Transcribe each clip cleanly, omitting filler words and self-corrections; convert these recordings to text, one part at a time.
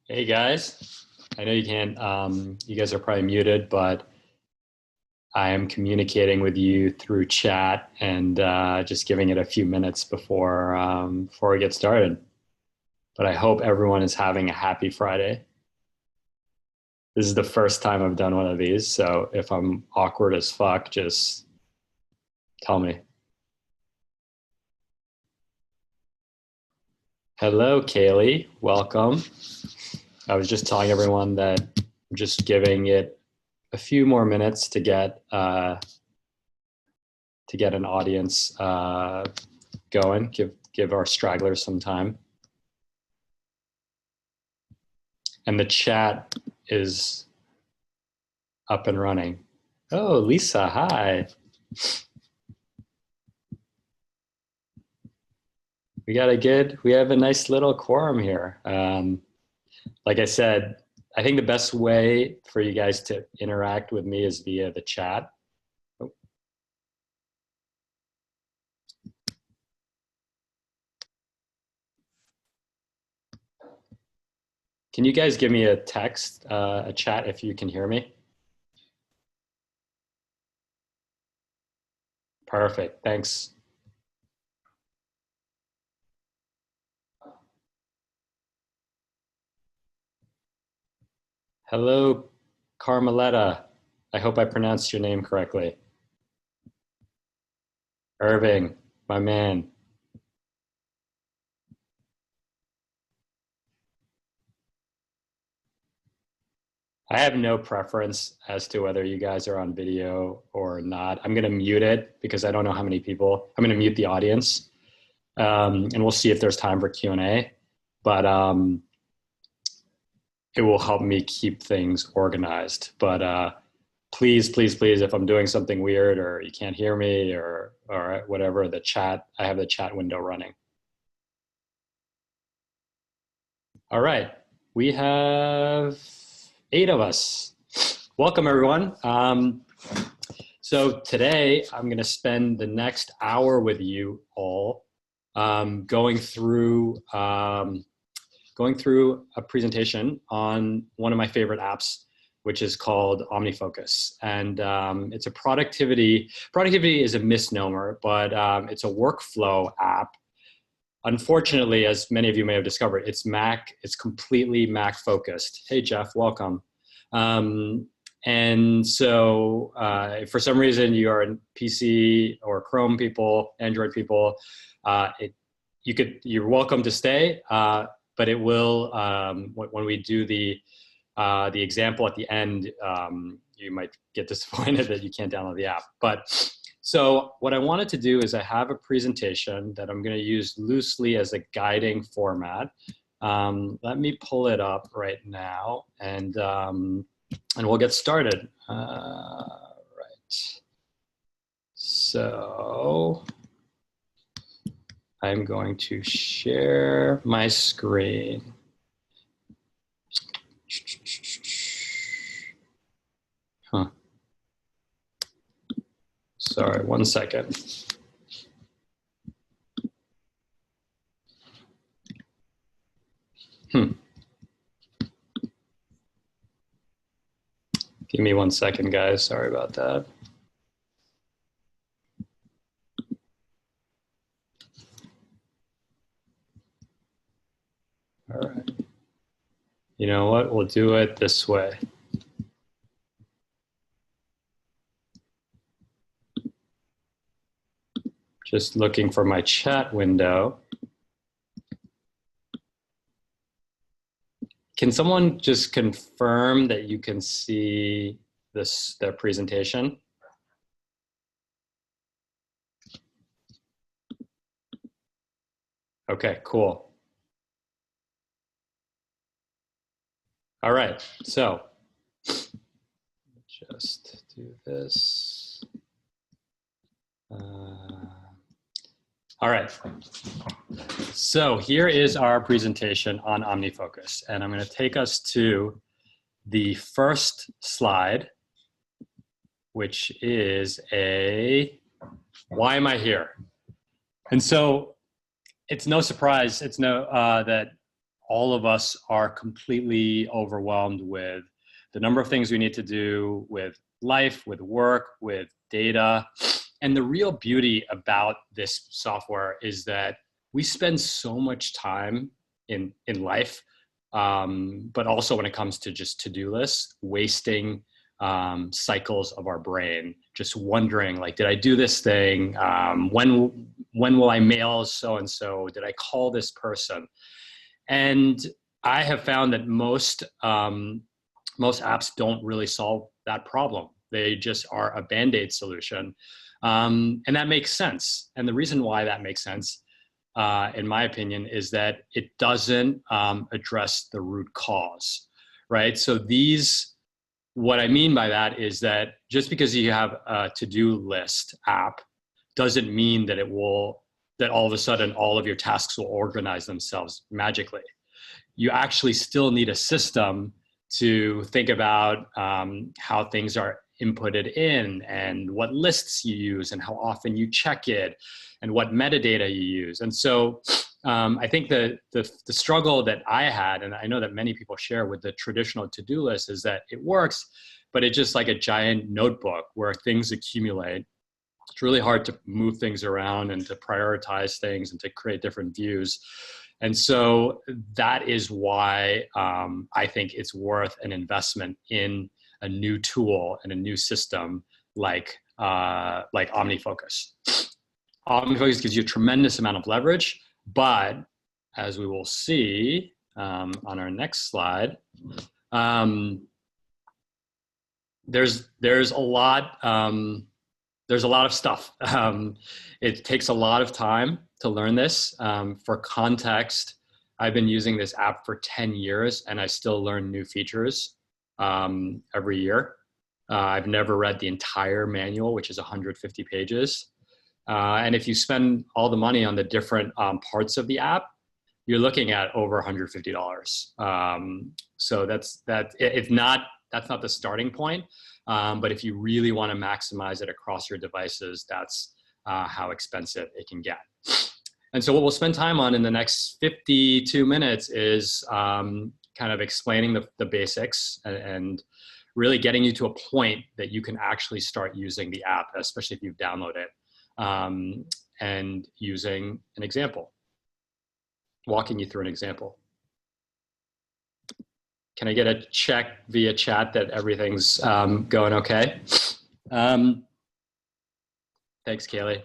Hey guys, I know you can't, you guys are probably muted, but I am communicating with you through chat and just giving it a few minutes before we get started. But I hope everyone is having a happy Friday. This is the first time I've done one of these, so if I'm awkward as fuck, just tell me. Hello, Kaylee, welcome. I was just telling everyone that I'm just giving it a few more minutes to get an audience going. Give our stragglers some time. And the chat is up and running. Oh, Lisa, hi. We have a nice little quorum here. Like I said, I think the best way for you guys to interact with me is via the chat. Oh. Can you guys give me a text, a chat if you can hear me? Perfect, thanks. Hello, Carmeletta. I hope I pronounced your name correctly. Irving, my man. I have no preference as to whether you guys are on video or not. I'm gonna mute it because I don't know how many people. I'm gonna mute the audience, and we'll see if there's time for Q&A. But it will help me keep things organized. But please, please, please, if I'm doing something weird or you can't hear me or whatever, I have the chat window running. All right, we have 8 of us. Welcome, everyone. So today I'm going to spend the next hour with you all going through a presentation on one of my favorite apps, which is called Omnifocus. And it's a productivity is a misnomer, but it's a workflow app. Unfortunately, as many of you may have discovered, it's completely Mac focused. Hey, Jeff, welcome. And so for some reason you are a PC or Chrome people, Android people, you're welcome to stay, but it will, when we do the The example at the end, you might get disappointed that you can't download the app. But so what I wanted to do is I have a presentation that I'm going to use loosely as a guiding format. Let me pull it up right now, and we'll get started. Right. So I'm going to share my screen. Huh. Sorry, 1 second. Give me 1 second, guys. Sorry about that. All right. You know what? We'll do it this way. Just looking for my chat window. Can someone just confirm that you can see the presentation? Okay, cool. All right, so just do this. All right, so here is our presentation on Omnifocus, and I'm going to take us to the first slide, which is why am I here? And so it's no surprise, that all of us are completely overwhelmed with the number of things we need to do with life, with work, with data. And the real beauty about this software is that we spend so much time in life, but also when it comes to just to-do lists, wasting cycles of our brain, just wondering, like, did I do this thing? When will I mail so-and-so? Did I call this person? And I have found that most apps don't really solve that problem. They just are a Band-Aid solution. And that makes sense. And the reason why that makes sense, in my opinion, is that it doesn't address the root cause, right? So what I mean by that is that just because you have a to-do list app doesn't mean that that all of a sudden all of your tasks will organize themselves magically. You actually still need a system to think about how things are inputted in and what lists you use and how often you check it and what metadata you use. And so I think the struggle that I had, and I know that many people share with the traditional to-do list, is that it works, but it's just like a giant notebook where things accumulate. It's really hard to move things around and to prioritize things and to create different views. And so that is why I think it's worth an investment in a new tool and a new system like Omnifocus. Omnifocus gives you a tremendous amount of leverage, but as we will see on our next slide, there's a lot of stuff. It takes a lot of time to learn this. For context, I've been using this app for 10 years and I still learn new features every year. I've never read the entire manual, which is 150 pages. And if you spend all the money on the different parts of the app, you're looking at over $150. So that's not the starting point. But if you really want to maximize it across your devices, that's how expensive it can get. And so what we'll spend time on in the next 52 minutes is kind of explaining the basics and really getting you to a point that you can actually start using the app, especially if you've downloaded it, and using an example, walking you through an example. Can I get a check via chat that everything's going okay? Thanks, Kaylee.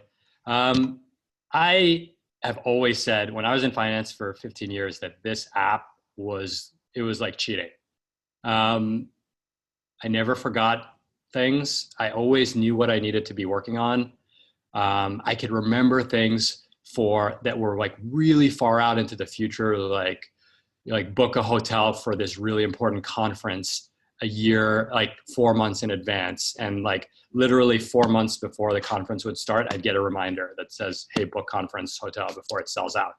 I have always said, when I was in finance for 15 years, that this app was like cheating. I never forgot things. I always knew what I needed to be working on. I could remember things that were like really far out into the future, like book a hotel for this really important conference a year, like 4 months in advance. And like literally 4 months before the conference would start, I'd get a reminder that says, hey, book conference hotel before it sells out.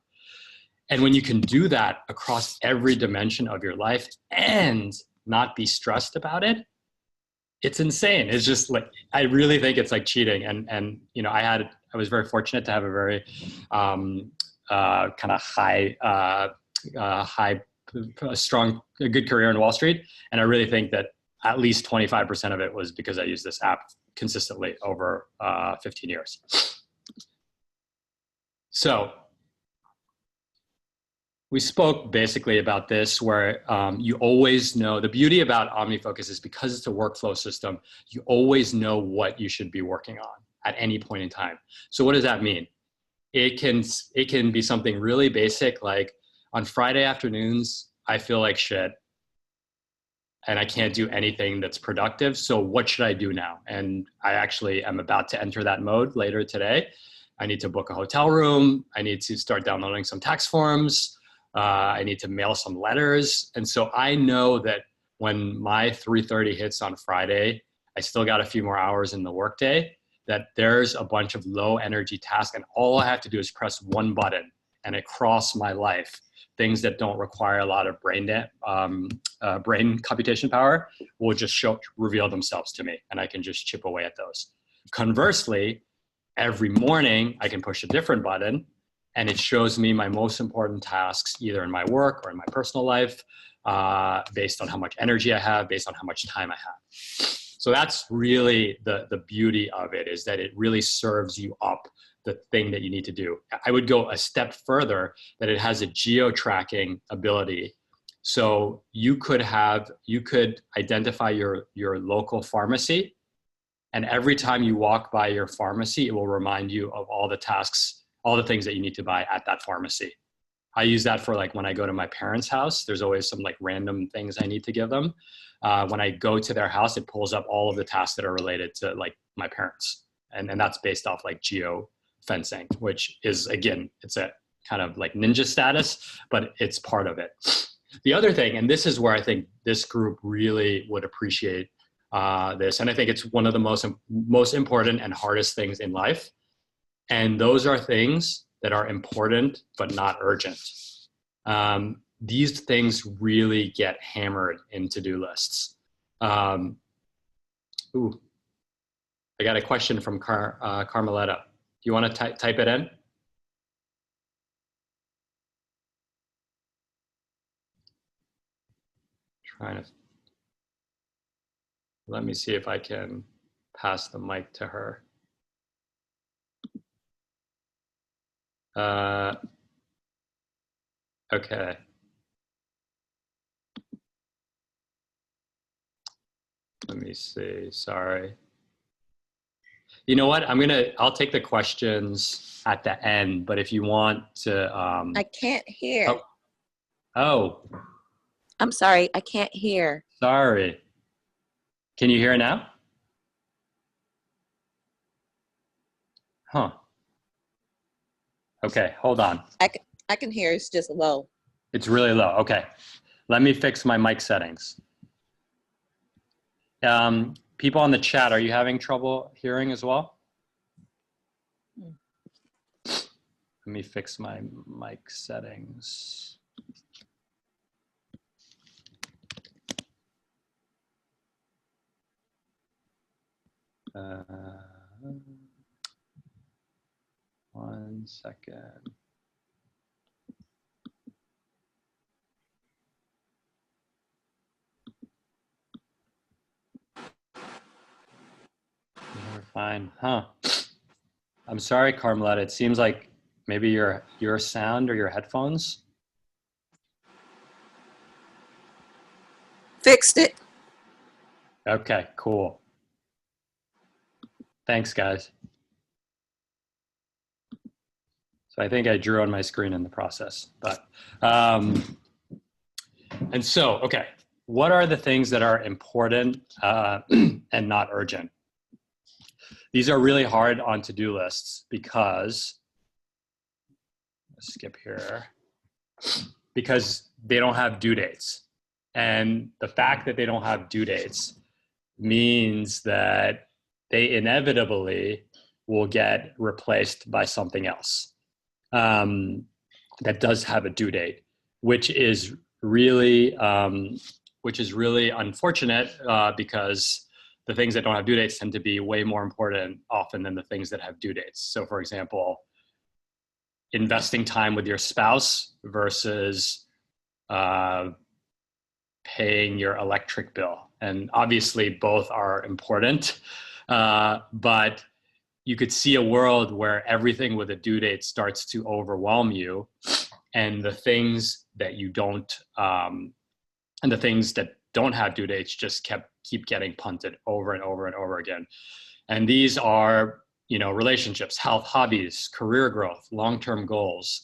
And when you can do that across every dimension of your life and not be stressed about it, it's insane. It's just like, I really think it's like cheating. And you know, I was very fortunate to have a very kind of a good career in Wall Street. And I really think that at least 25% of it was because I used this app consistently over 15 years. So we spoke basically about this, where you always know, the beauty about Omnifocus is because it's a workflow system, you always know what you should be working on at any point in time. So what does that mean? It can be something really basic, like on Friday afternoons, I feel like shit and I can't do anything that's productive. So what should I do now? And I actually am about to enter that mode later today. I need to book a hotel room. I need to start downloading some tax forms. I need to mail some letters. And so I know that when my 3:30 hits on Friday, I still got a few more hours in the workday, that there's a bunch of low energy tasks. And all I have to do is press one button and across my life, things that don't require a lot of brain computation power will just reveal themselves to me, and I can just chip away at those. Conversely, every morning I can push a different button and it shows me my most important tasks, either in my work or in my personal life, based on how much energy I have, based on how much time I have. So that's really the beauty of it, is that it really serves you up the thing that you need to do. I would go a step further, that it has a geo-tracking ability. So you could identify your local pharmacy, and every time you walk by your pharmacy, it will remind you of all the tasks, all the things that you need to buy at that pharmacy. I use that for like when I go to my parents' house, there's always some like random things I need to give them. When I go to their house, it pulls up all of the tasks that are related to like my parents. And that's based off like geo fencing, which is, again, it's a kind of like ninja status, but it's part of it. The other thing, and this is where I think this group really would appreciate this, and I think it's one of the most important and hardest things in life. And those are things that are important, but not urgent. These things really get hammered in to-do lists. I got a question from Carmeletta. Do you want to type it in? Let me see if I can pass the mic to her. Okay. Let me see, sorry. You know what, I'll take the questions at the end, but if you want to. I can't hear. Oh. I'm sorry, I can't hear. Sorry. Can you hear now? Huh. Okay, hold on. I can hear, it's just low. It's really low, okay. Let me fix my mic settings. People on the chat, are you having trouble hearing as well? Let me fix my mic settings. One second. You're fine, huh? I'm sorry, Carmeletta. It seems like maybe your sound or your headphones. Fixed it. Okay, cool. Thanks, guys. So I think I drew on my screen in the process, but, and so, okay. what are the things that are important and not urgent? These are really hard on to-do lists because, let's skip here, because they don't have due dates. And the fact that they don't have due dates means that they inevitably will get replaced by something else that does have a due date, which is really unfortunate because the things that don't have due dates tend to be way more important often than the things that have due dates. So for example, investing time with your spouse versus paying your electric bill. And obviously both are important, but you could see a world where everything with a due date starts to overwhelm you, and the things that you don't, and the things that don't have due dates just keep getting punted over and over and over again. And these are, relationships, health, hobbies, career growth, long-term goals.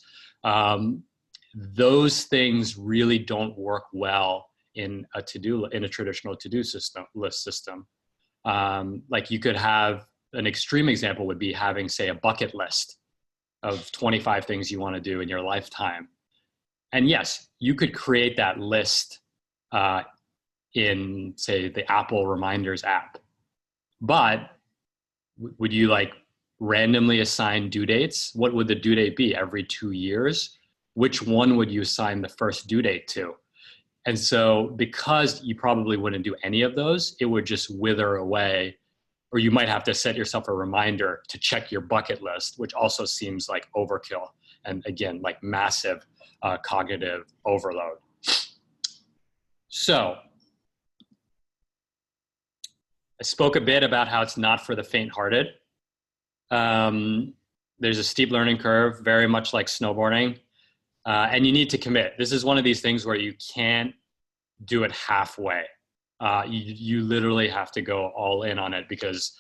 Those things really don't work well in a traditional to-do list system. Like you could have an extreme example would be having, say, a bucket list of 25 things you want to do in your lifetime. And yes, you could create that list in, say, the Apple Reminders app. But would you randomly assign due dates? What would the due date be? Every 2 years? Which one would you assign the first due date to? And so because you probably wouldn't do any of those, it would just wither away, or you might have to set yourself a reminder to check your bucket list, which also seems like overkill. And again, like massive cognitive overload. So I spoke a bit about how it's not for the faint-hearted. There's a steep learning curve, very much like snowboarding. And you need to commit. This is one of these things where you can't do it halfway. You literally have to go all in on it, because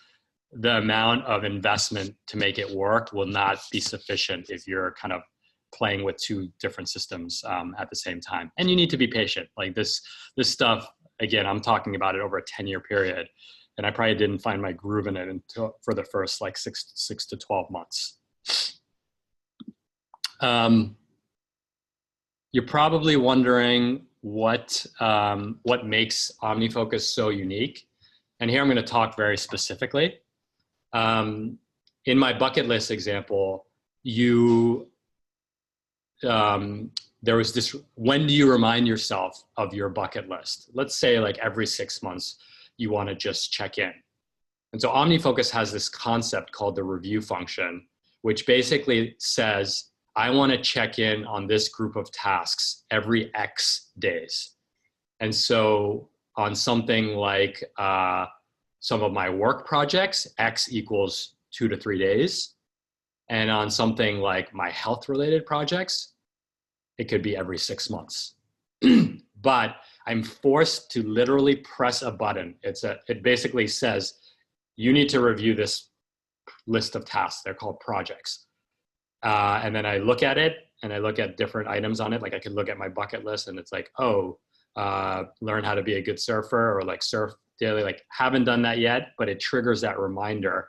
the amount of investment to make it work will not be sufficient if you're kind of playing with two different systems at the same time. And you need to be patient. Like this stuff, again, I'm talking about it over a 10-year period. And I probably didn't find my groove in it until for the first like six to 12 months. You're probably wondering what makes Omnifocus so unique. And here I'm going to talk very specifically. In my bucket list example, there was this, when do you remind yourself of your bucket list? Let's say like every 6 months, you want to just check in. And so Omnifocus has this concept called the review function, which basically says, I want to check in on this group of tasks every X days. And so on something like some of my work projects, X equals 2 to 3 days. And on something like my health-related projects, it could be every 6 months. But I'm forced to literally press a button. It basically says, you need to review this list of tasks. They're called projects. And then I look at it and I look at different items on it. Like I could look at my bucket list and it's like, learn how to be a good surfer, or like surf daily. Like haven't done that yet, but it triggers that reminder.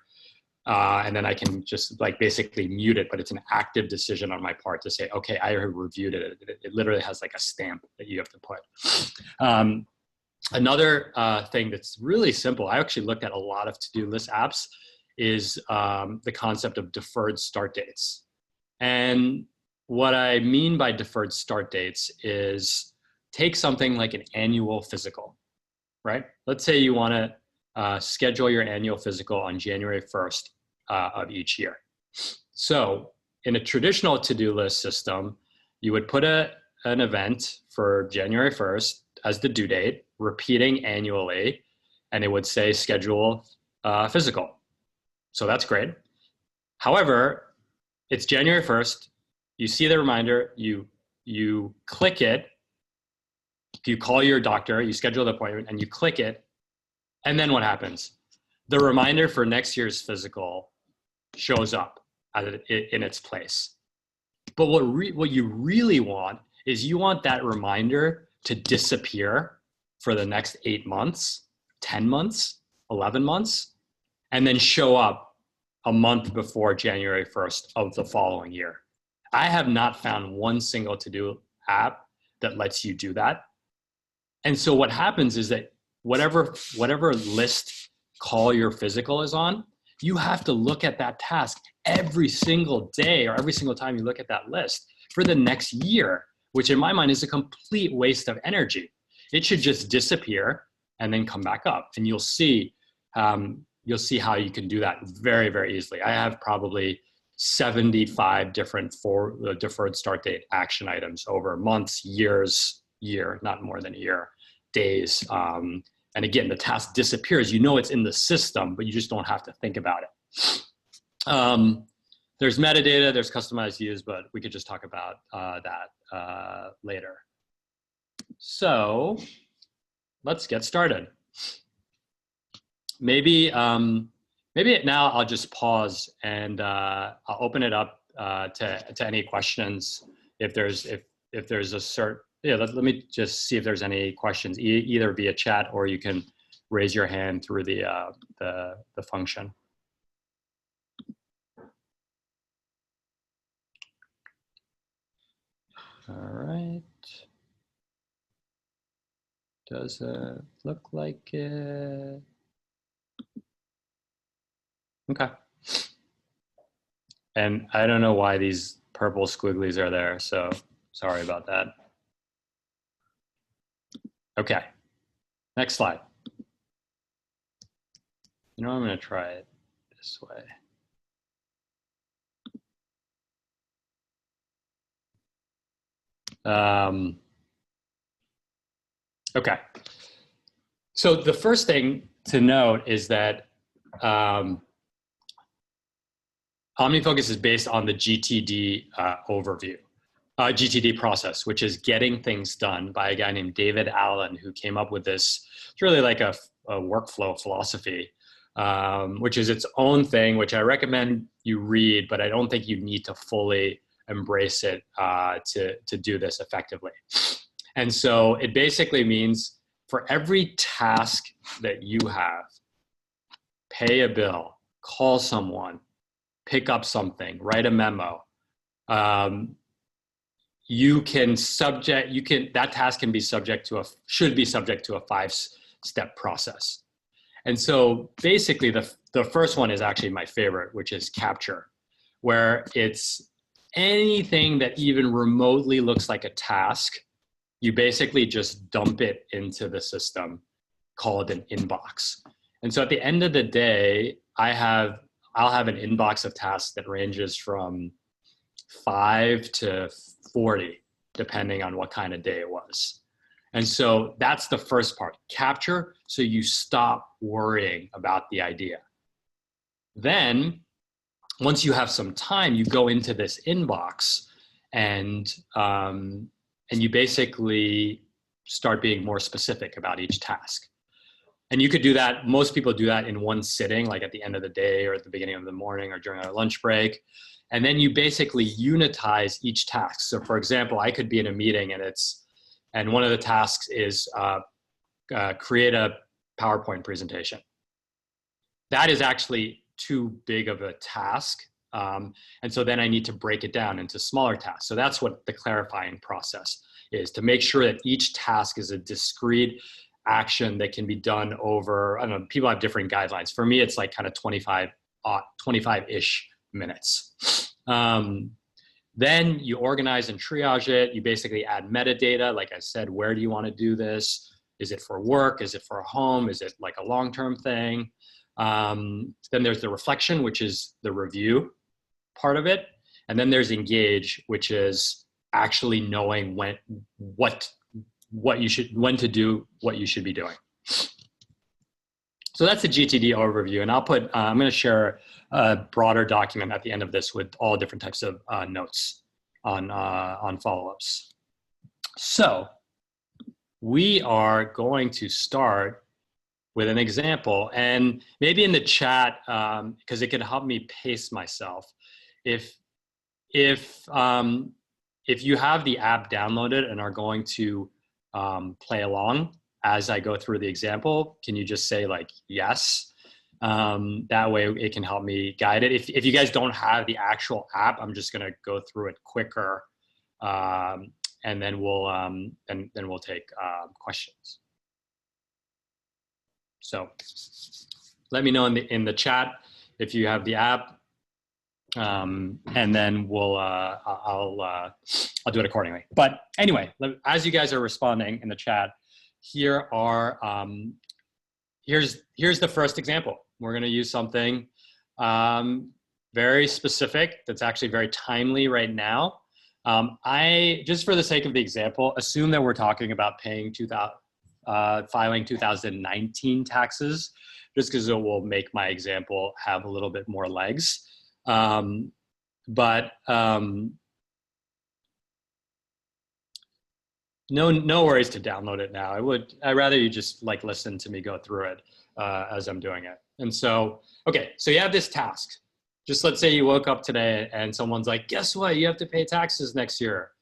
And then I can just like basically mute it, but it's an active decision on my part to say, okay, I have reviewed it. It literally has like a stamp that you have to put. Another thing that's really simple, I actually looked at a lot of to-do list apps, is the concept of deferred start dates. And what I mean by deferred start dates is take something like an annual physical, right? Let's say you want to schedule your annual physical on January 1st of each year. So in a traditional to-do list system, you would put an event for January 1st as the due date, repeating annually, and it would say schedule physical. So that's great. However, it's January 1st, you see the reminder, you click it, you call your doctor, you schedule the appointment, and you click it, and then what happens? The reminder for next year's physical shows up in its place. But what you really want is you want that reminder to disappear for the next 8 months, 10 months, 11 months, and then show up a month before January 1st of the following year. I have not found one single to-do app that lets you do that. And so what happens is that whatever list call your physical is on, you have to look at that task every single day or every single time you look at that list for the next year, which in my mind is a complete waste of energy. It should just disappear and then come back up. And you'll see how you can do that very, very easily. I have probably 75 different deferred start date action items over months, year, not more than a year, days. And again, the task disappears. You know it's in the system, but you just don't have to think about it. There's metadata, there's customized views, but we could just talk about that later. So let's get started. Maybe now I'll just pause and I'll open it up to any questions. If there's a let me just see if there's any questions, either via chat or you can raise your hand through the function. All right. Does it look like it? Okay. And I don't know why these purple squigglies are there, so sorry about that. Okay, next slide. You know, I'm gonna try it this way. Okay, so the first thing to note is that Omnifocus is based on the GTD overview, GTD process, which is getting things done, by a guy named David Allen, who came up with this. It's really like a workflow philosophy, which is its own thing, which I recommend you read, but I don't think you need to fully embrace it to do this effectively. And so it basically means for every task that you have, pay a bill, call someone, pick up something, write a memo, that task can be subject to should be subject to a 5-step process. And so basically the first one is actually my favorite, which is capture, where it's anything that even remotely looks like a task, you basically just dump it into the system, call it an inbox. And so at the end of the day, I'll have an inbox of tasks that ranges from 5 to 40, depending on what kind of day it was. And so that's the first part, capture, so you stop worrying about the idea. Then, once you have some time, you go into this inbox and you basically start being more specific about each task. And you could do that, most people do that in one sitting, like at the end of the day or at the beginning of the morning or during a lunch break. And then you basically unitize each task. So for example, I could be in a meeting and one of the tasks is create a PowerPoint presentation. That is actually too big of a task. And so then I need to break it down into smaller tasks. So that's what the clarifying process is, to make sure that each task is a discrete action that can be done over, I don't know, people have different guidelines. For me, it's like kind of 25-ish minutes. Then you organize and triage it. You basically add metadata. Like I said, where do you want to do this? Is it for work? Is it for home? Is it like a long-term thing? Then there's the reflection, which is the review part of it. And then there's engage, which is actually knowing when to do what you should be doing. So that's the GTD overview. And I'm going to share a broader document at the end of this with all different types of notes on follow-ups. So we are going to start with an example, and maybe in the chat, because it can help me pace myself. If you have the app downloaded and are going to play along, as I go through the example, can you just say like, yes? That way it can help me guide it. If you guys don't have the actual app, I'm just gonna go through it quicker. And then we'll take questions. So let me know in the chat if you have the app, and then I'll do it accordingly. But anyway, as you guys are responding in the chat, here are here's the first example. We're going to use something very specific that's actually very timely right now. I just for the sake of the example, assume that we're talking about paying filing 2019 taxes, just because it will make my example have a little bit more legs. No worries to download it now. I'd rather you just like listen to me go through it as I'm doing it. And so, okay, so you have this task. Just let's say you woke up today and someone's like, guess what? You have to pay taxes next year.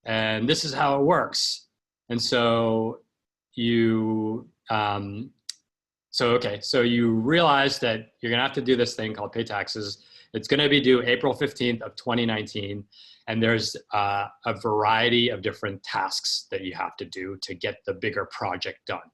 And this is how it works. And so you, so you realize that you're gonna have to do this thing called pay taxes. It's gonna be due April 15th of 2019. And there's a variety of different tasks that you have to do to get the bigger project done.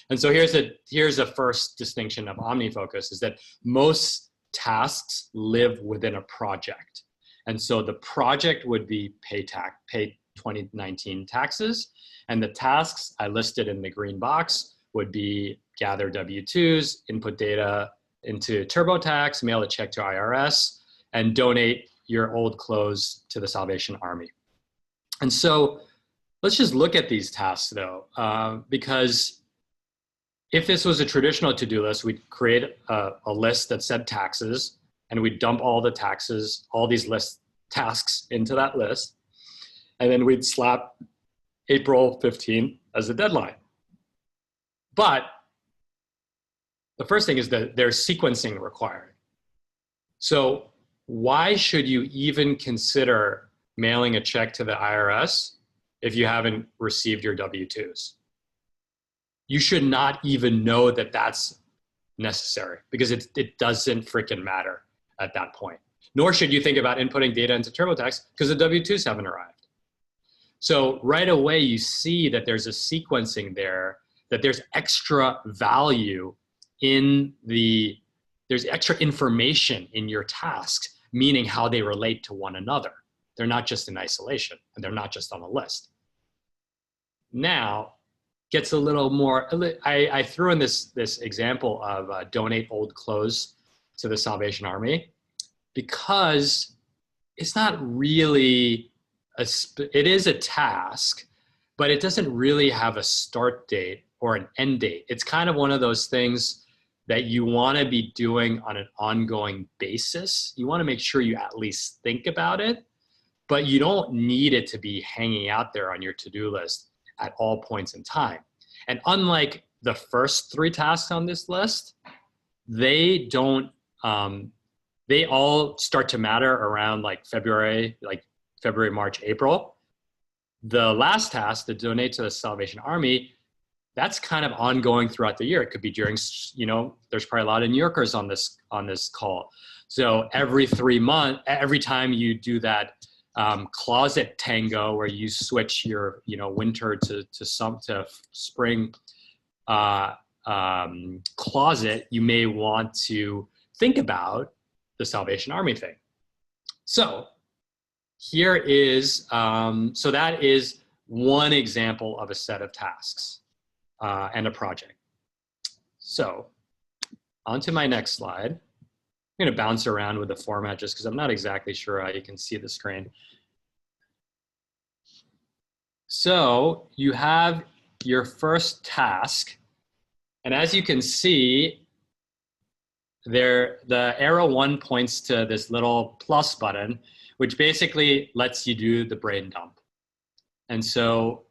And so here's a first distinction of Omnifocus, is that most tasks live within a project. And so the project would be pay 2019 taxes. And the tasks I listed in the green box would be gather W-2s, input data into TurboTax, mail a check to IRS, and donate your old clothes to the Salvation Army. And so let's just look at these tasks though, because if this was a traditional to-do list, we'd create a list that said taxes, and we'd dump all the taxes, all these tasks into that list, and then we'd slap April 15th as the deadline. But the first thing is that there's sequencing required. So why should you even consider mailing a check to the IRS if you haven't received your W-2s? You should not even know that that's necessary, because it doesn't freaking matter at that point. Nor should you think about inputting data into TurboTax because the W-2s haven't arrived. So right away you see that there's a sequencing there, that there's extra value there's extra information in your tasks, meaning how they relate to one another. They're not just in isolation, and they're not just on a list. Now, gets a little more, I threw in this example of donate old clothes to the Salvation Army, because it's not really, it is a task, but it doesn't really have a start date or an end date. It's kind of one of those things that you want to be doing on an ongoing basis. You want to make sure you at least think about it, but you don't need it to be hanging out there on your to-do list at all points in time. And unlike the first 3 tasks on this list, they don't, they all start to matter around like February, March, April. The last task, the donate to the Salvation Army, that's kind of ongoing throughout the year. It could be during, there's probably a lot of New Yorkers on this call. So every 3 months, every time you do that closet tango where you switch your, winter to spring closet, you may want to think about the Salvation Army thing. So here is, so that is one example of a set of tasks and a project. So on to my next slide. I'm going to bounce around with the format just because I'm not exactly sure how you can see the screen. So you have your first task, and as you can see, the arrow 1 points to this little plus button, which basically lets you do the brain dump. And so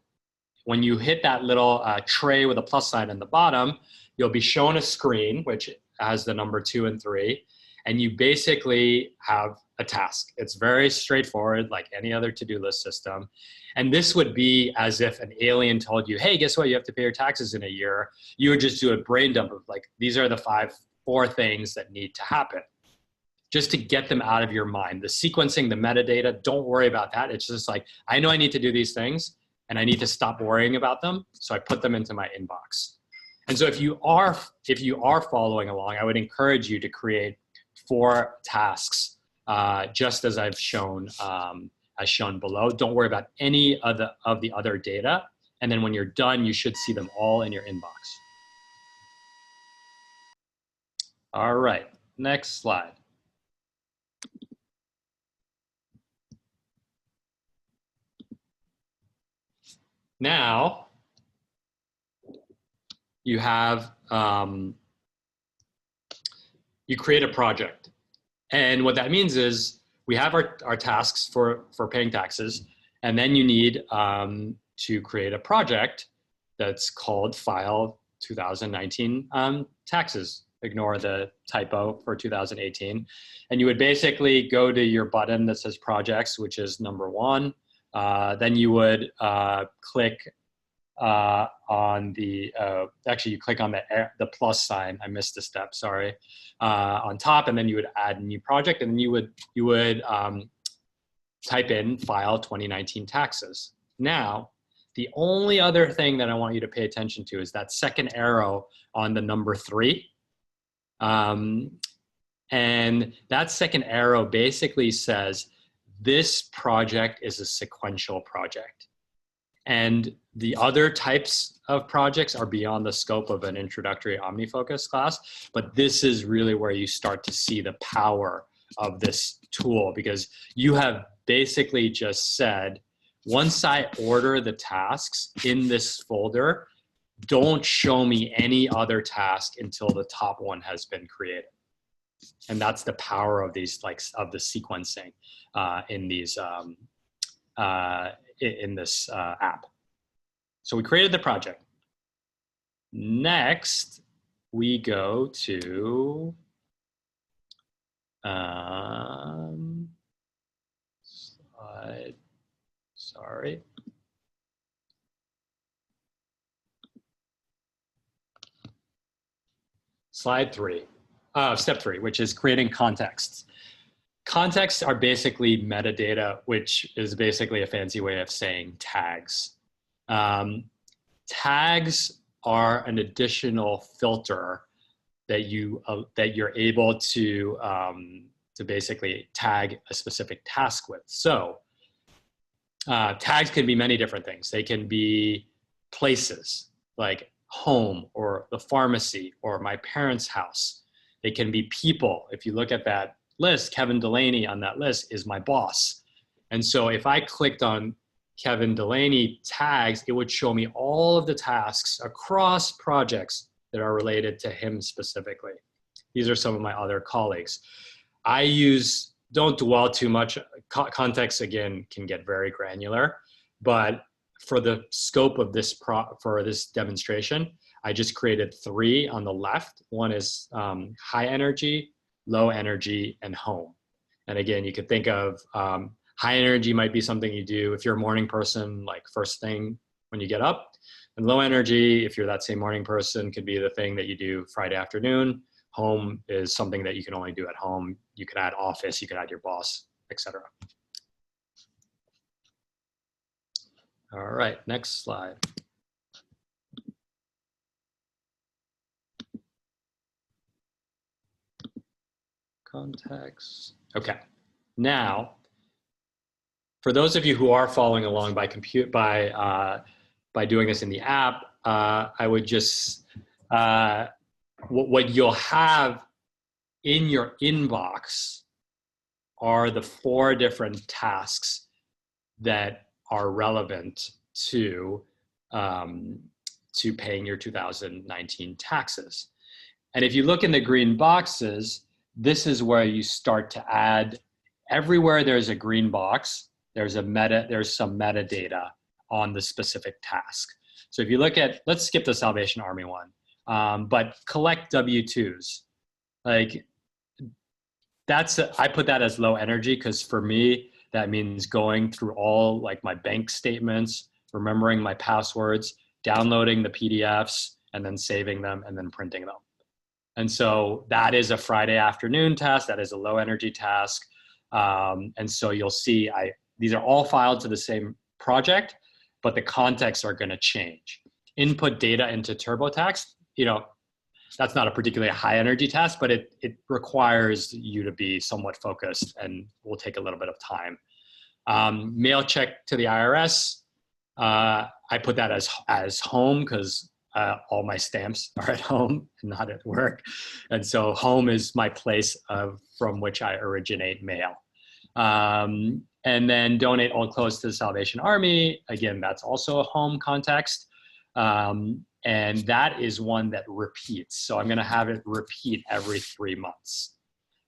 when you hit that little tray with a plus sign in the bottom, you'll be shown a screen which has the number 2 and 3. and you basically have a task. It's very straightforward, like any other to-do list system. And this would be as if an alien told you, hey, guess what? You have to pay your taxes in a year. You would just do a brain dump of like, these are the four things that need to happen, just to get them out of your mind. The sequencing, the metadata, don't worry about that. It's just like, I know I need to do these things and I need to stop worrying about them. So I put them into my inbox. And so if you are following along, I would encourage you to create 4 tasks, just as I've shown, as shown below. Don't worry about any of the other data. And then when you're done, you should see them all in your inbox. All right, next slide. Now, you have, you create a project. And what that means is we have our tasks for paying taxes, and then you need to create a project that's called File 2019 Taxes. Ignore the typo for 2018. And you would basically go to your button that says Projects, which is number 1. Then you would click on the, actually you click on the plus sign, I missed a step, sorry, on top, and then you would add a new project, and then you would type in File 2019 Taxes. Now, the only other thing that I want you to pay attention to is that second arrow on the number 3. And that second arrow basically says, this project is a sequential project. And the other types of projects are beyond the scope of an introductory Omnifocus class, but this is really where you start to see the power of this tool, because you have basically just said, once I order the tasks in this folder, don't show me any other task until the top one has been created. And that's the power of these, like, of the sequencing in these in this app. So we created the project. Next, we go to slide, sorry. Slide 3, step 3, which is creating contexts. Contexts are basically metadata, which is basically a fancy way of saying tags. Tags are an additional filter that you're able to basically tag a specific task with. So tags can be many different things. They can be places like home or the pharmacy or my parents' house. They can be people. If you look at that list, Kevin Delaney on that list is my boss. And so if I clicked on Kevin Delaney tags, it would show me all of the tasks across projects that are related to him specifically. These are some of my other colleagues. Don't dwell too much. Context, again, can get very granular, but for the scope of this for this demonstration, I just created 3 on the left. One is high energy, low energy, and home. And again, you could think of high energy might be something you do if you're a morning person, like first thing when you get up. And low energy, if you're that same morning person, could be the thing that you do Friday afternoon. Home is something that you can only do at home. You could add office, you could add your boss, etc. All right, next slide. Context. Okay, now, for those of you who are following along by doing this in the app, I would just, what you'll have in your inbox are the 4 different tasks that are relevant to paying your 2019 taxes. And if you look in the green boxes, this is where you start to add, everywhere there's a green box, there's some metadata on the specific task. So if you look at, let's skip the Salvation Army one, but collect W-2s. Like, I put that as low energy because for me, that means going through all like my bank statements, remembering my passwords, downloading the PDFs, and then saving them and then printing them. And so that is a Friday afternoon task. That is a low energy task. And so you'll see these are all filed to the same project, but the contexts are going to change. Input data into TurboTax, that's not a particularly high energy task, but it requires you to be somewhat focused and will take a little bit of time. Mail check to the IRS, I put that as home because all my stamps are at home and not at work. And so home is my place from which I originate mail. And then donate old clothes to the Salvation Army. Again, that's also a home context. And that is one that repeats. So I'm going to have it repeat every 3 months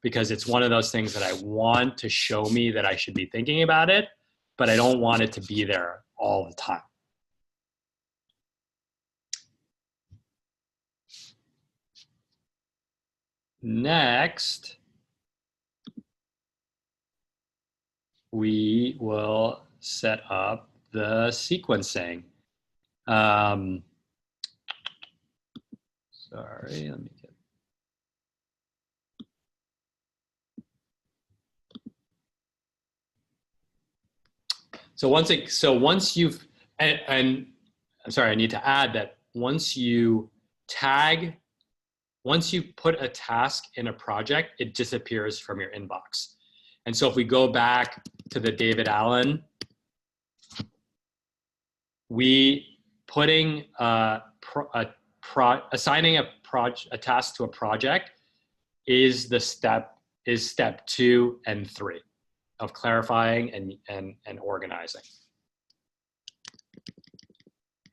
because it's one of those things that I want to show me that I should be thinking about it, but I don't want it to be there all the time. Next, we will set up the sequencing. Sorry, let me get. So once you've, and I'm sorry, I need to add that once you put a task in a project, it disappears from your inbox. And so if we go back to the David Allen, assigning a task to a project is step 2 and 3 of clarifying and organizing.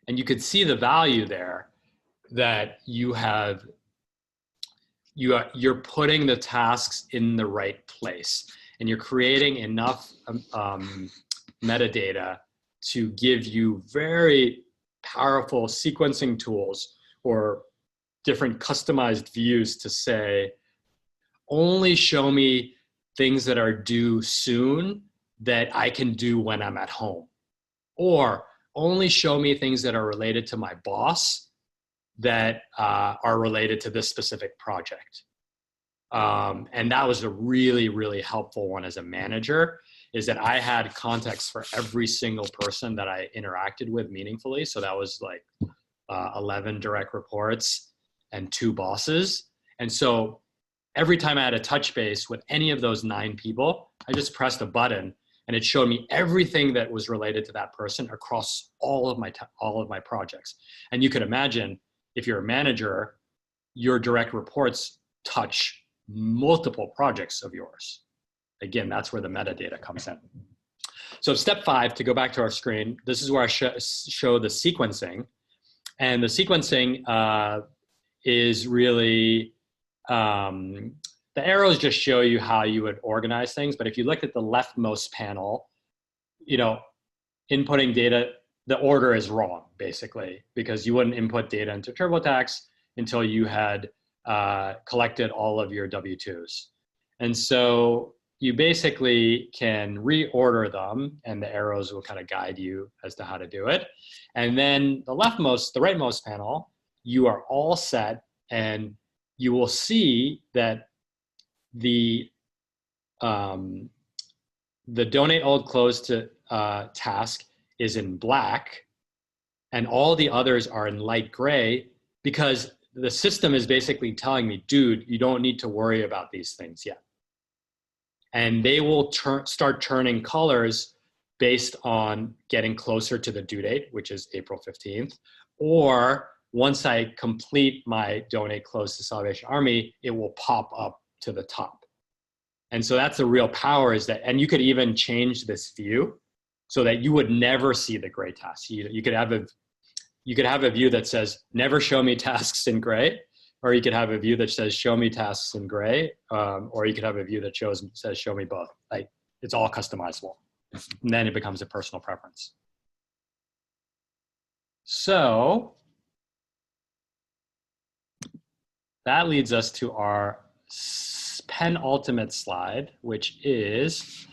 And you could see the value there that you're putting the tasks in the right place and you're creating enough metadata to give you very powerful sequencing tools or different customized views to say, only show me things that are due soon that I can do when I'm at home. Or only show me things that are related to my boss that are related to this specific project. And that was a really, really helpful one as a manager, is that I had context for every single person that I interacted with meaningfully. So that was like 11 direct reports and 2 bosses. And so every time I had a touch base with any of those 9 people, I just pressed a button and it showed me everything that was related to that person across all of my projects. And you could imagine if you're a manager, your direct reports touch multiple projects of yours. Again, that's where the metadata comes in. So step 5, to go back to our screen, this is where I show the sequencing. And the sequencing is really, the arrows just show you how you would organize things. But if you look at the leftmost panel, inputting data, the order is wrong, basically, because you wouldn't input data into TurboTax until you had collected all of your W-2s. And so you basically can reorder them and the arrows will kind of guide you as to how to do it. And then the rightmost panel, you are all set and you will see that the donate old clothes to task is in black and all the others are in light gray because the system is basically telling me, dude, you don't need to worry about these things yet. And they will start turning colors based on getting closer to the due date, which is April 15th. Or once I complete my donate clothes to Salvation Army, it will pop up to the top. And so that's the real power, is that, and you could even change this view so that you would never see the gray tasks. You could have a view that says, never show me tasks in gray, or you could have a view that says, show me tasks in gray, or you could have a view that says, show me both. Like, it's all customizable. And then it becomes a personal preference. So that leads us to our penultimate slide, which is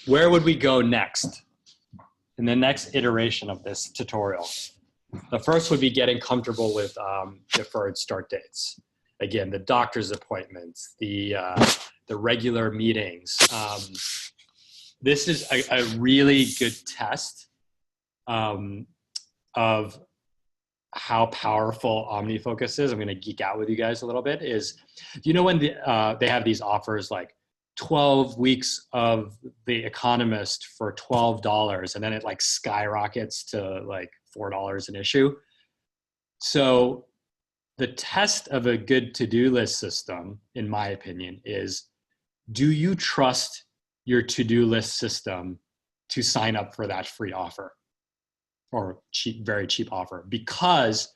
where would we go next in the next iteration of this tutorial? The first would be getting comfortable with deferred start dates. Again, the doctor's appointments, the regular meetings. This is a really good test of how powerful Omnifocus is. I'm going to geek out with you guys a little bit. You know when they have these offers like 12 weeks of The Economist for $12, and then it like skyrockets to like $4 an issue. So the test of a good to-do list system, in my opinion, is do you trust your to-do list system to sign up for that free offer or cheap, very cheap offer? Because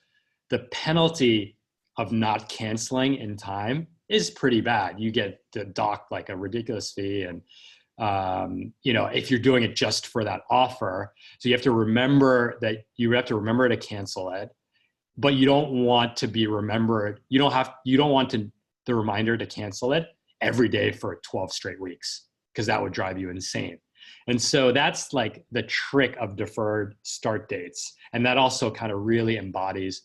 the penalty of not canceling in time is pretty bad. You get docked like a ridiculous fee, and you know, if you're doing it just for that offer. So you have to remember to cancel it, but you don't want to be remembered. You don't want the reminder to cancel it every day for 12 straight weeks, because that would drive you insane. And so that's like the trick of deferred start dates. And that also kind of really embodies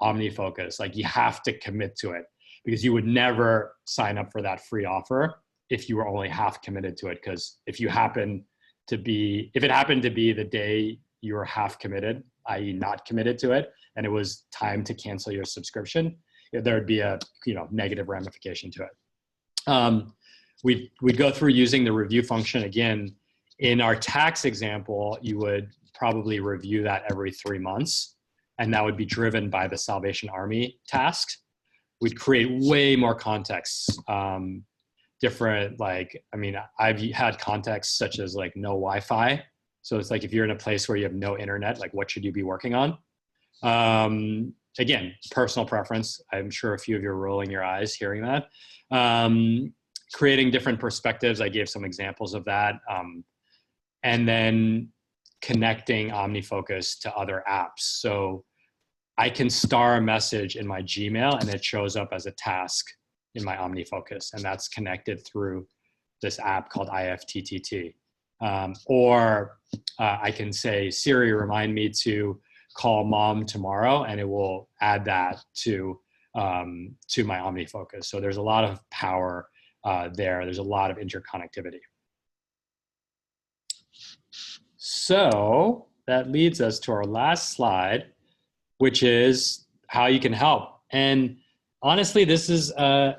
Omnifocus. Like you have to commit to it, because you would never sign up for that free offer if you were only half committed to it. Because if it happened to be the day you were half committed, i.e. not committed to it, and it was time to cancel your subscription, there would be a negative ramification to it. We'd go through using the review function again. In our tax example, you would probably review that every 3 months, and that would be driven by the Salvation Army tasks. We'd create way more contexts, different, like, I mean, I've had contexts such as like no Wi-Fi. So it's like, if you're in a place where you have no internet, like what should you be working on? Again, personal preference. I'm sure a few of you are rolling your eyes hearing that. Creating different perspectives. I gave some examples of that. And then connecting Omnifocus to other apps. So I can star a message in my Gmail and it shows up as a task in my Omnifocus, and that's connected through this app called IFTTT. Or I can say, Siri, remind me to call mom tomorrow, and it will add that to my Omnifocus. So there's a lot of power there. There's a lot of interconnectivity. So that leads us to our last slide, which is how you can help. And honestly, this is a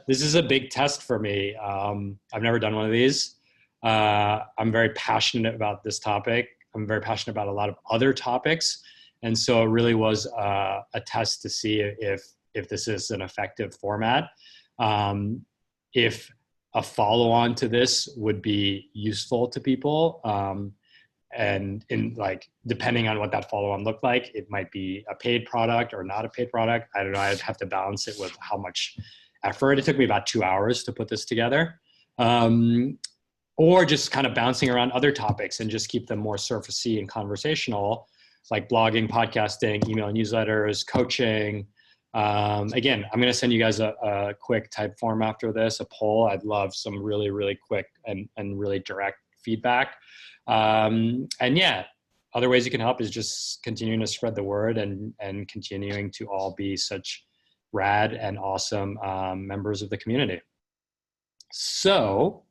big test for me. I've never done one of these. I'm very passionate about this topic. I'm very passionate about a lot of other topics. And so it really was a test to see if this is an effective format. If a follow-on to this would be useful to people. And in like, depending on what that follow-on looked like, it might be a paid product or not a paid product. I don't know. I'd have to balance it with how much effort. It took me about 2 hours to put this together. Or just kind of bouncing around other topics and just keep them more surfacey and conversational, like blogging, podcasting, email newsletters, coaching. Again, I'm going to send you guys a quick type form after this, a poll. I'd love some really, really quick and really direct feedback. And yeah, other ways you can help is just continuing to spread the word and continuing to all be such rad and awesome members of the community. So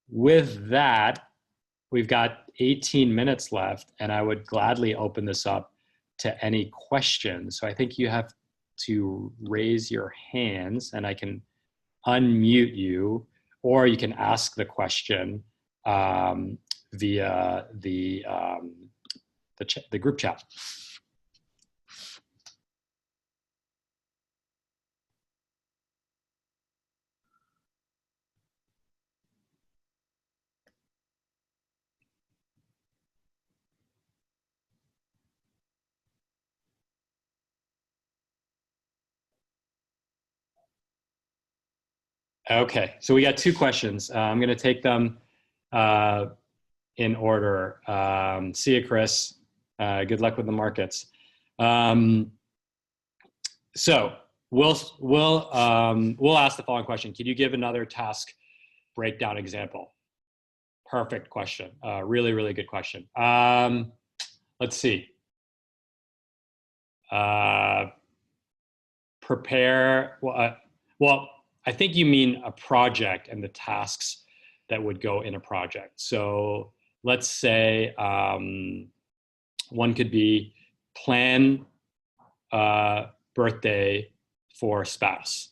with that, we've got 18 minutes left, and I would gladly open this up to any questions. So I think you have to raise your hands, and I can unmute you, or you can ask the question via the group chat. Okay, so we got two questions. I'm going to take them in order. See you, Chris. Good luck with the markets. So we'll ask the following question. Can you give another task breakdown example? Perfect question. Really, really good question. Let's see. Prepare. Well, I think you mean a project and the tasks that would go in a project. So let's say one could be plan birthday for spouse.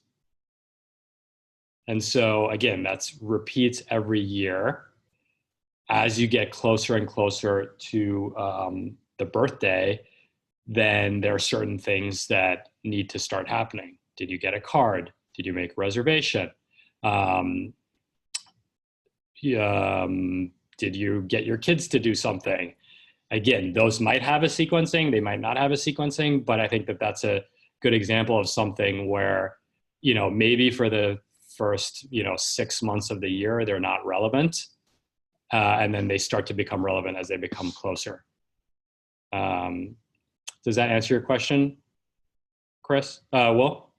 And so again, that's repeats every year. As you get closer and closer to the birthday, then there are certain things that need to start happening. Did you get a card? Did you make a reservation? Did you get your kids to do something? Again, those might have a sequencing, they might not have a sequencing, but I think that that's a good example of something where, maybe for the first, 6 months of the year, they're not relevant. And then they start to become relevant as they become closer. Does that answer your question, Chris? Well,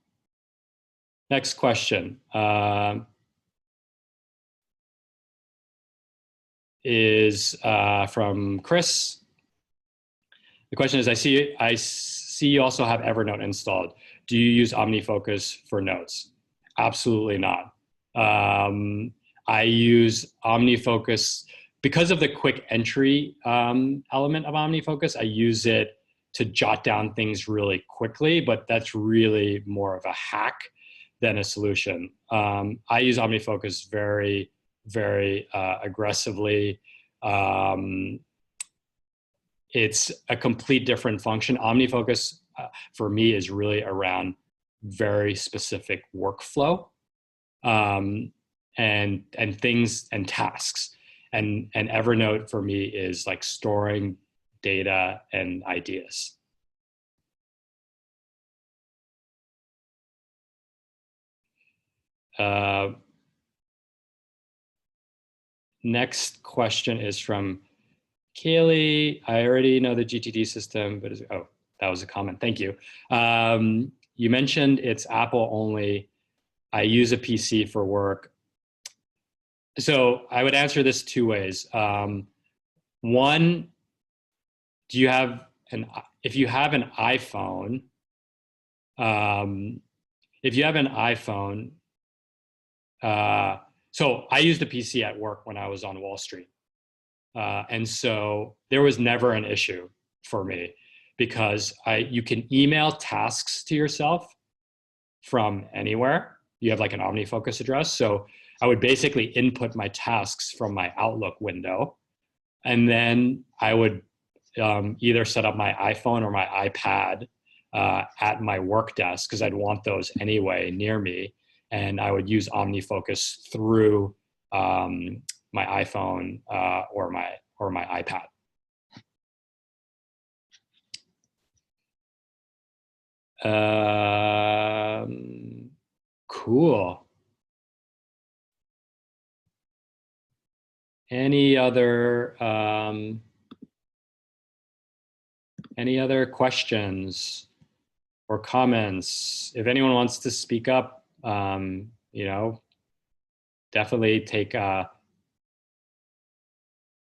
next question is from Chris. The question is, I see you also have Evernote installed. Do you use Omnifocus for notes? Absolutely not. I use Omnifocus because of the quick entry element of Omnifocus. I use it to jot down things really quickly, but that's really more of a hack than a solution. I use Omnifocus very, very aggressively. It's a complete different function. Omnifocus for me is really around very specific workflow and things and tasks. And Evernote for me is like storing data and ideas. Next question is from Kaylee. I already know the GTD system, but that was a comment. Thank you. You mentioned it's Apple only. I use a PC for work. So I would answer this two ways. One, if you have an iPhone, so I used a PC at work when I was on Wall Street. And so there was never an issue for me because you can email tasks to yourself from anywhere. You have like an OmniFocus address. So I would basically input my tasks from my Outlook window. And then I would either set up my iPhone or my iPad at my work desk because I'd want those anyway near me. And I would use OmniFocus through my iPhone or my iPad. Cool. Any other questions or comments? If anyone wants to speak up, definitely take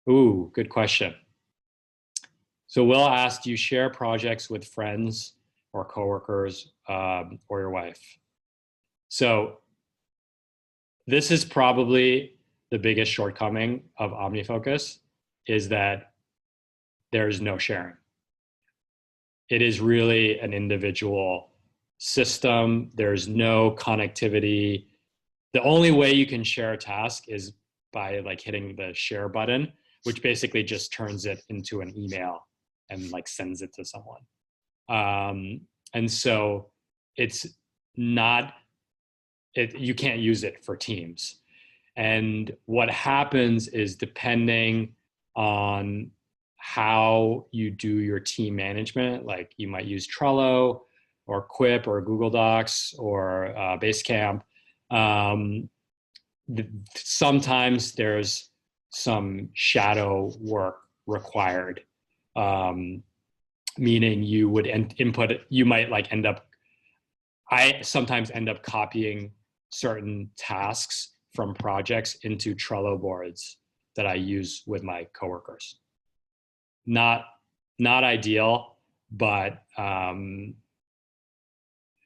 good question. So Will asked, do you share projects with friends or coworkers or your wife? So this is probably the biggest shortcoming of OmniFocus is that there's no sharing. It is really an individual system. There's no connectivity. The only way you can share a task is by like hitting the share button, which basically just turns it into an email and like sends it to someone. And so it's not, you can't use it for teams. And what happens is depending on how you do your team management, like you might use Trello or Quip or Google Docs or Basecamp. Sometimes there's some shadow work required, meaning you would input, you might like end up I sometimes end up copying certain tasks from projects into Trello boards that I use with my coworkers. Not ideal, but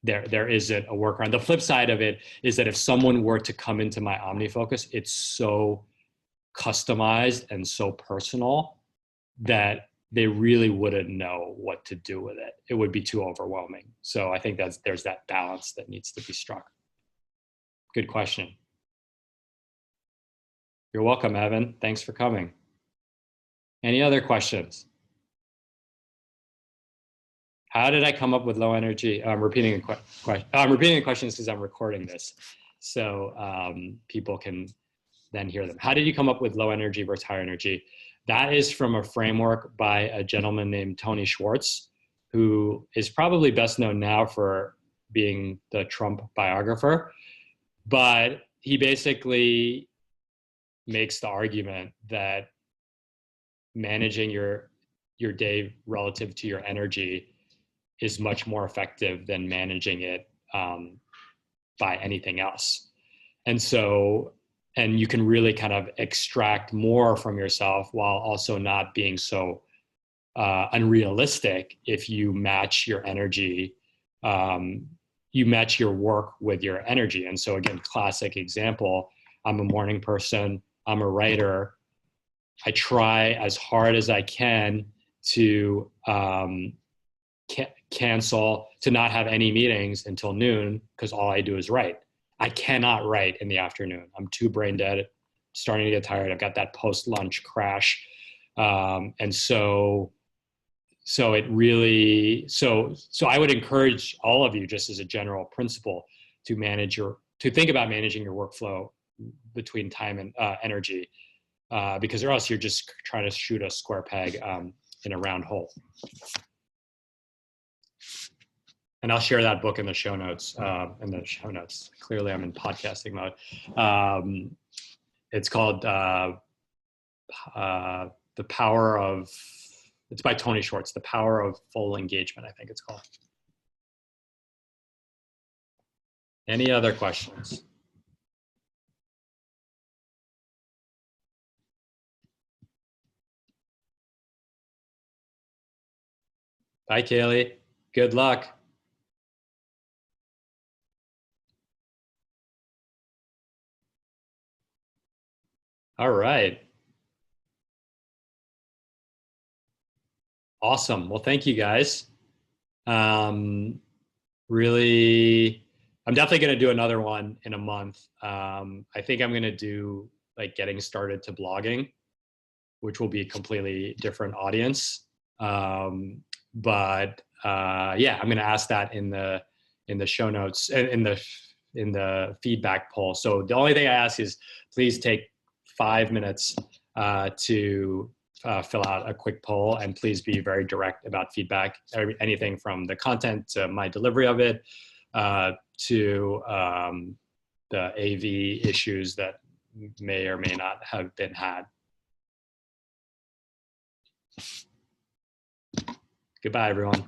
there isn't a workaround. The flip side of it is that if someone were to come into my Omnifocus, it's so customized and so personal that they really wouldn't know what to do with it. It would be too overwhelming. So I think there's that balance that needs to be struck. Good question. You're welcome, Evan. Thanks for coming. Any other questions? How did I come up with low energy? I'm repeating a question. I'm repeating the questions because I'm recording this, so people can then hear them. How did you come up with low energy versus high energy? That is from a framework by a gentleman named Tony Schwartz, who is probably best known now for being the Trump biographer, but he basically makes the argument that managing your day relative to your energy is much more effective than managing it by anything else. And so, and you can really kind of extract more from yourself while also not being so unrealistic if you match your energy, you match your work with your energy. And so again, classic example, I'm a morning person, I'm a writer. I try as hard as I can to cancel, to not have any meetings until noon, because all I do is write. I cannot write in the afternoon. I'm too brain dead, starting to get tired. I've got that post-lunch crash. And so it really, so I would encourage all of you, just as a general principle, to think about managing your workflow between time and energy, because or else you're just trying to shoot a square peg in a round hole. And I'll share that book in the show notes. Clearly, I'm in podcasting mode. It's called The Power of. It's by Tony Schwartz. The Power of Full Engagement, I think it's called. Any other questions? Bye, Kaylee. Good luck. All right. Awesome. Well, thank you guys. Really, I'm definitely going to do another one in a month. I think I'm going to do like getting started to blogging, which will be a completely different audience. Yeah, I'm going to ask that in the show notes, in the feedback poll. So the only thing I ask is please take 5 minutes to fill out a quick poll, and please be very direct about feedback. Anything from the content to my delivery of it, to the AV issues that may or may not have been had. Goodbye, everyone.